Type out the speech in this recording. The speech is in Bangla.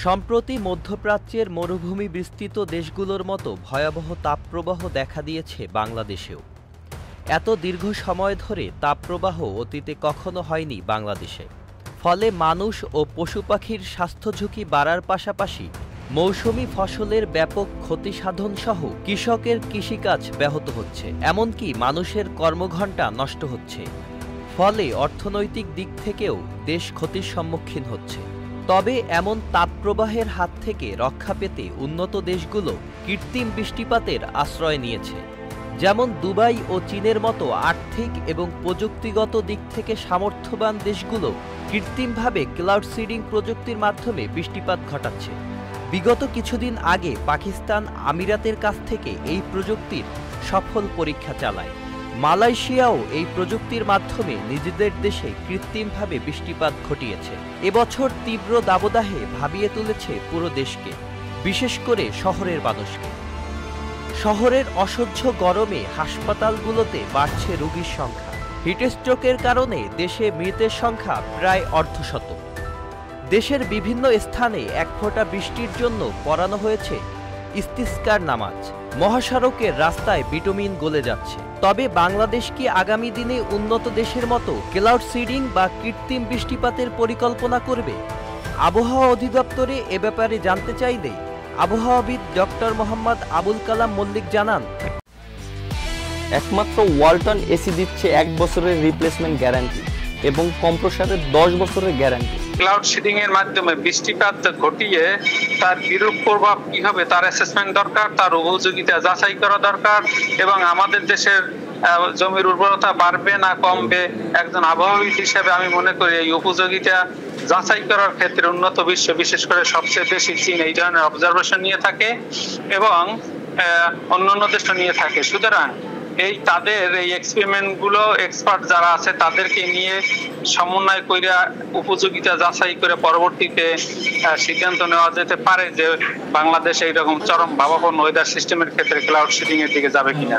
সম্প্রতি মধ্যপ্রাচ্যের মরুভূমি বিস্তৃত দেশগুলোর মতো ভয়াবহ তাপপ্রবাহ দেখা দিয়েছে বাংলাদেশেও। এত দীর্ঘ সময় ধরে তাপপ্রবাহ অতীতে কখনো হয়নি বাংলাদেশে। ফলে মানুষ ও পশু পাখির স্বাস্থ্য ঝুঁকি বাড়ার পাশাপাশি মৌসুমি ফসলের ব্যাপক ক্ষতি সাধন সহ কৃষকের কৃষিকাজ ব্যাহত হচ্ছে, এমনকি মানুষের কর্মঘণ্টা নষ্ট হচ্ছে। ফলে অর্থনৈতিক দিক থেকেও দেশ ক্ষতির সম্মুখীন হচ্ছে। তবে এমন তাপপ্রবাহের হাত থেকে রক্ষা পেতে উন্নত দেশগুলো কৃত্রিম বৃষ্টিপাতের আশ্রয় নিয়েছে। যেমন দুবাই ও চীনের মতো আর্থিক এবং প্রযুক্তিগত দিক থেকে সামর্থ্যবান দেশগুলো কৃত্রিমভাবে ক্লাউড সিডিং প্রযুক্তির মাধ্যমে বৃষ্টিপাত ঘটাচ্ছে। বিগত কিছুদিন আগে পাকিস্তান আমিরাতের কাছ থেকে এই প্রযুক্তির সফল পরীক্ষা চালায়। মালয়েশিয়াও এই প্রযুক্তির মাধ্যমে নিজেদের দেশে কৃত্রিমভাবে বৃষ্টিপাত ঘটিয়েছে। এবছর তীব্র দাবদাহে ভাবিয়ে তুলেছে পুরো দেশকে, বিশেষ করে শহরের মানুষকে। শহরের অসহ্য গরমে হাসপাতালগুলোতে বাড়ছে রোগীর সংখ্যা। হিটস্ট্রোকের কারণে দেশে মৃতের সংখ্যা প্রায় অর্ধশত। দেশের বিভিন্ন স্থানে এক ফোঁটা বৃষ্টির জন্য পড়ানো হয়েছে ইস্তিসকার নামাজ। মহাসড়কের রাস্তায় ভিটামিন গলে যাচ্ছে। তবে বাংলাদেশ কি আগামী দিনে উন্নত দেশের মতো ক্লাউড সিডিং বা কৃত্রিম বৃষ্টিপাতের পরিকল্পনা করবে? আবহাওয়া অধিদপ্তরে এ ব্যাপারে জানতে চাইলে আবহাওয়াবিদ ডক্টর মোহাম্মদ আবুল কালাম মল্লিক জানান, একমাত্র ওয়ালটন এসি দিচ্ছে 1 বছরের রিপ্লেসমেন্ট গ্যারান্টি এবং কম্প্রেসরের 10 বছরের গ্যারান্টি। ক্লাউড সিডিং এর মাধ্যমে বৃষ্টিপাত ঘটিয়ে তার বিরূপ প্রভাব কি হবে তার অ্যাসেসমেন্ট দরকার, তার উপযোগিতা যাচাই করা দরকার এবং আমাদের দেশের জমির উর্বরতা বাড়বে না কমবে, একজন আবহাওয়াবিদ হিসেবে আমি মনে করি এই উপযোগিতা যাচাই করার ক্ষেত্রে উন্নত বিশ্ব, বিশেষ করে সবচেয়ে বেশি চীন এই ধরনের অবজারভেশন নিয়ে থাকে এবং অন্যান্য দেশও নিয়ে থাকে। সুতরাং তাদের এই এক্সপেরিমেন্ট গুলো এক্সপার্ট যারা আছে তাদেরকে নিয়ে সমন্বয় করে উপযোগিতা যাচাই করে পরবর্তীতে সিদ্ধান্ত নেওয়া যেতে পারে যে বাংলাদেশ এইরকম চরম ভাবাপন্ন ওয়েদার সিস্টেমের ক্ষেত্রে ক্লাউড সিডিং এর দিকে যাবে কিনা।